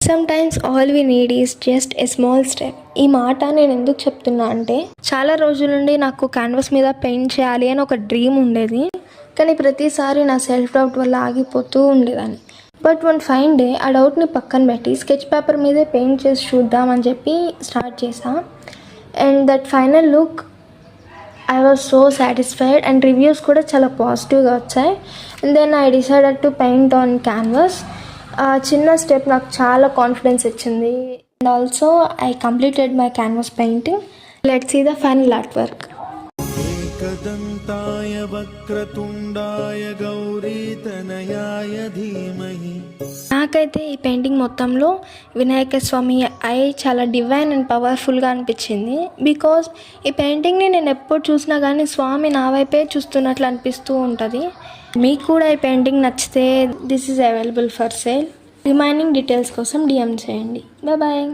Sometimes all we need is just a small step. ఈ మాట నేను ఎందుకు చెప్తున్నా అంటే, చాలా రోజుల నుండి నాకు క్యాన్వాస్ మీద పెయింట్ చేయాలి అని ఒక డ్రీమ్ ఉండేది. కానీ ప్రతిసారి నా సెల్ఫ్ డౌట్ వల్ల ఆగిపోతూ ఉండేదాన్ని. బట్ వన్ ఫైన్ డే ఆ డౌట్ని పక్కన పెట్టి స్కెచ్ పేపర్ మీదే పెయింట్ చేసి చూద్దామని చెప్పి స్టార్ట్ చేసా. And that final look I was so satisfied and reviews కూడా చాలా పాజిటివ్గా వచ్చాయి. And then I decided to paint on canvas. చిన్న స్టెప్ నాకు చాలా కాన్ఫిడెన్స్ ఇచ్చింది. And also I completed my canvas painting. Let's see the final art work. एकदन्ताय वक्रतुण्डाय गौरीतनयाय धीमहि. నాకైతే ఈ పెయింటింగ్ మొత్తంలో వినాయక స్వామి ఐ చాలా డివైన్ అండ్ పవర్ఫుల్గా అనిపించింది. బికాజ్ ఈ పెయింటింగ్ని నేను ఎప్పుడు చూసినా కానీ స్వామి నా వైపే చూస్తున్నట్లు అనిపిస్తూ ఉంటుంది. మీకు కూడా ఈ పెయింటింగ్ నచ్చితే this is available for sale. Remaining details కోసం DM చేయండి. బాయ్.